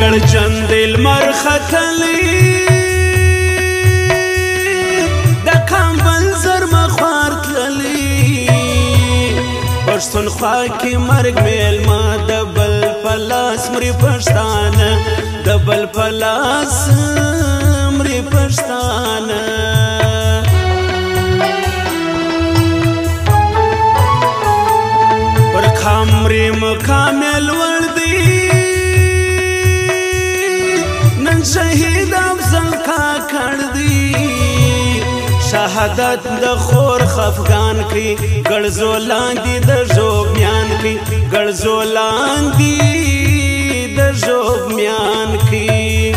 ګړجن دی لمر ختلی د کامبل زرمه خوار تللی پښتونخوا کې مرګ میلمه د بل په لاس مري پښتانه د بل په لاس مري پښتانه پر خامري مکامل ور دی نن شهید افضل کاکړ دی شهادت د خور خفغان کی ګړزو لاندې د ژوب میان کی ګړزو لاندې د ژوب میان کی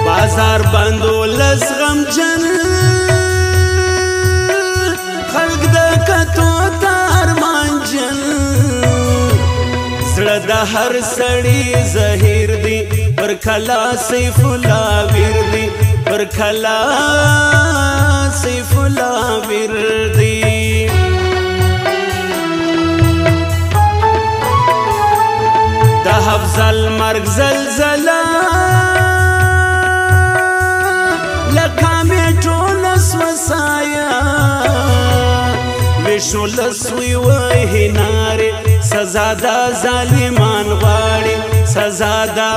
بازار بندو لس غمجن خلق د کتو تارمانجن زړه د هر سړي زهیر دی پر کلا سیف الله ویر دی پر کلا سیف الله ویر دی د افضل مرګ زلزله لکامې ټول سوسایا وشو لسوی وای ناره سزا دا ظالمان غواړي سزا دا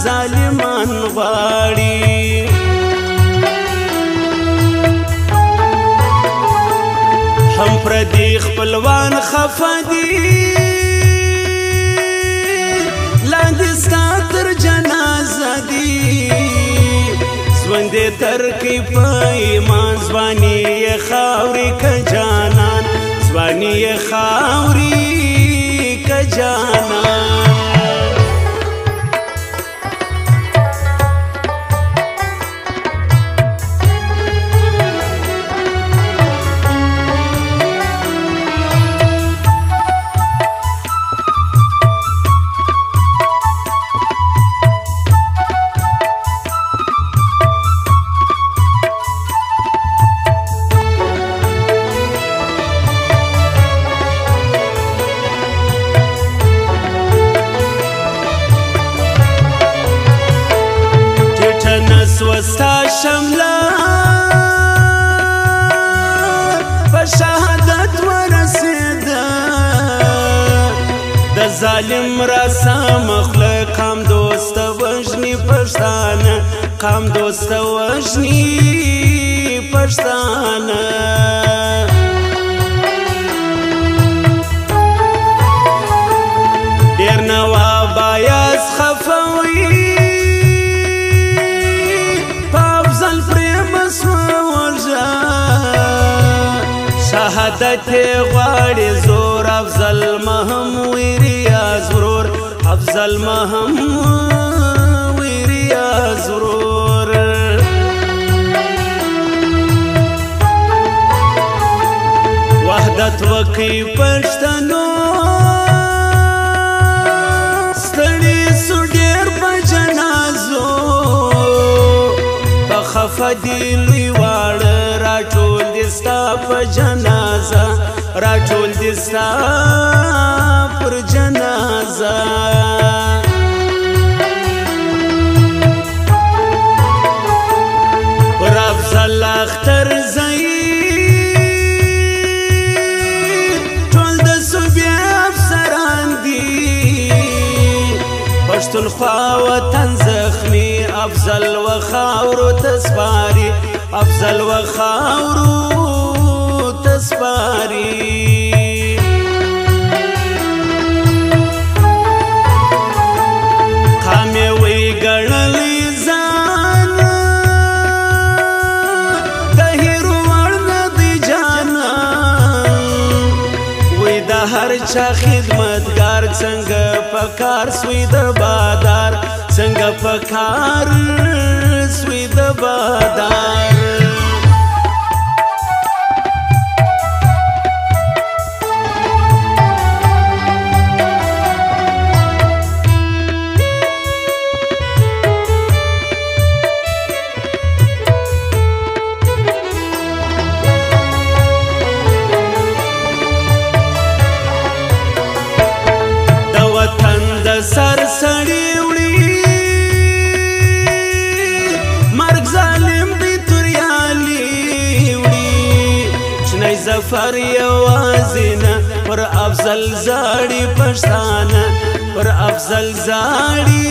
ظالمان غواړي هم پردي خپلوان خفه دي لاندې ستا تر جنازه دي ژوندې ترکي په ایمان ځواني یې خاورې که جانان ځواني یې خاورې که جانان سوستا شملا په شهادت ورسېده د ظالم راسه مخلق قام دوسته وژني پښتانه قام دوسته وژني پښتانه ډېر نواب بایاس خفوي شهادت غواړي زور افضل مهم ویریاز ورور افضل مهم ویریاز ورور وحدت وکي پښتنو ستړي سو ډېر په جنازو په خفه دي لوی واړه راټول دي ستا په جنازه راټول دي ستا پر جنازه پر افضل اختر زهیر ټول د صوبې افسران دي پښتونخوا وطن زخمي افضل و خاورو تسپاري افضل و خاورو تسپاري قامې وی ګڼلی ځان د هیرو وړ نه دی جانان وی د هر چا خدمتګار څنګه په کار سوی د بادار څنګه په کار سوی د بادار توریالی وړي مرګ ظالم دی توریالی وړي چنی ظفر یوازې نه پر افضل زاړي پښتانه پر افضل زاړي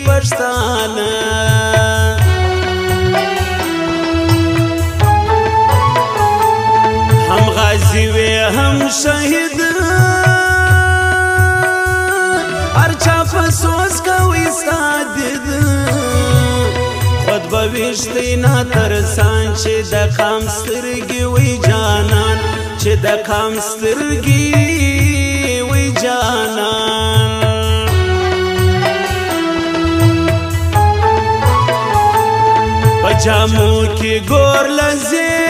پښتانه هم غازی وی هم شهید هر چا فسوس کوي سادد خود به ویشتی ناترسان چې د قام سترګې وی جانان چې د قام سترګې وی جانان پجامو کې ګور لزه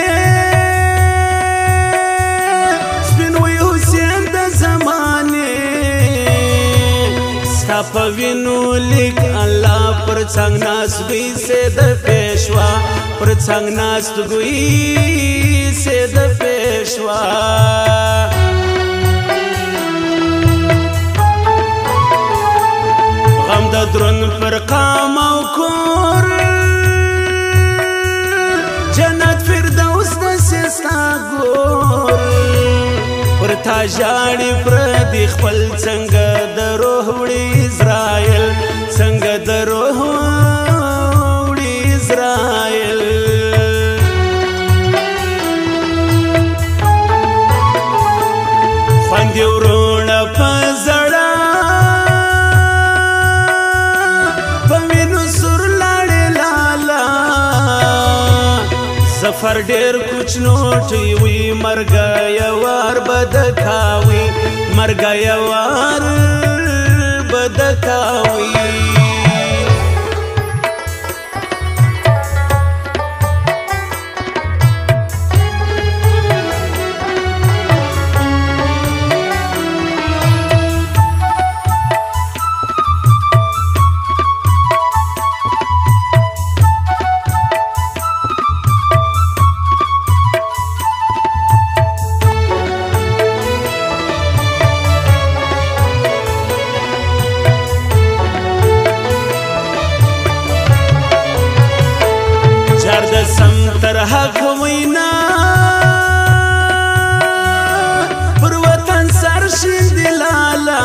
په وینو لیک الله پر څنګ ناست دوی سه د پېښوا پر څنګ ناست دوی سه د پېښوا غم د درون پر قام او کور جنت فردوس د سستا ګور پر تا ژاړي پر دی خپل څنګه د روح وړي اسرائیل څنګه د روح وړي اسرائیل خوندې وروڼه په زړه په وینو سور لاړې لالا ظفر ډېر کوچنوټی وي مرګه یوار به د کاوي مرګه یوار به د کاوي سم تر حق وینا پر وطن سر شیند لالا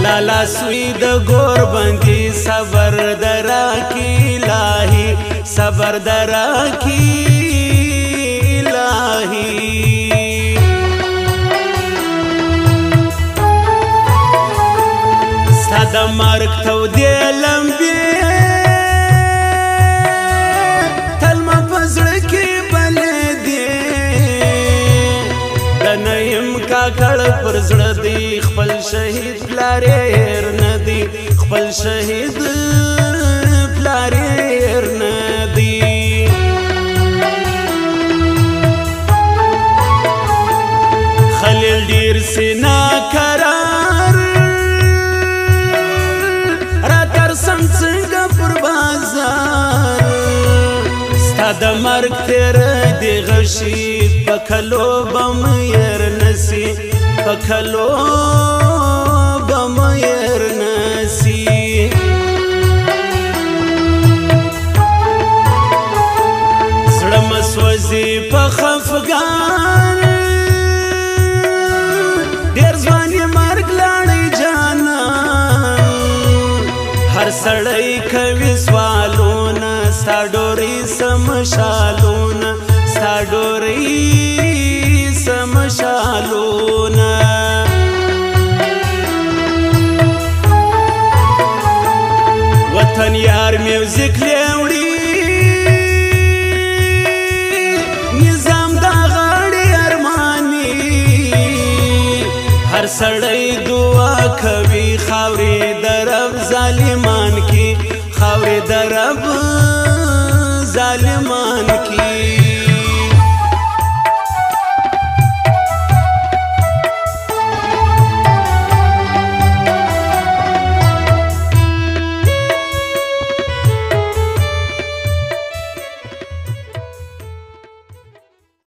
لالا سوی د گور بندی صبر درا کی الہی صبر درا کی الہی ستاد مرگ تو دی لمبی کړ پر زړه دی خپل شهید پلارې هر ندی خپل شهید پلارې هر ندی خلیل ډیر سینا قرار را تر سم څنګه پر بازار ستاد مرګ تیر دی غشي پکلو بم ير نسی پکلو بم ير نسی سړم سوځي په خفګان ډېر ځوان یې مرګ لاړی جانان هر سړی کوي سوالونه ستا ډورۍ سمشالونه ستا ډورۍ سمشالونه وطن یار میوزیک لیوړي نظام دا غاړي ارماني هر سړی دعا کوي خاورې درب ظالمان کی خاورې درب ظالمان کی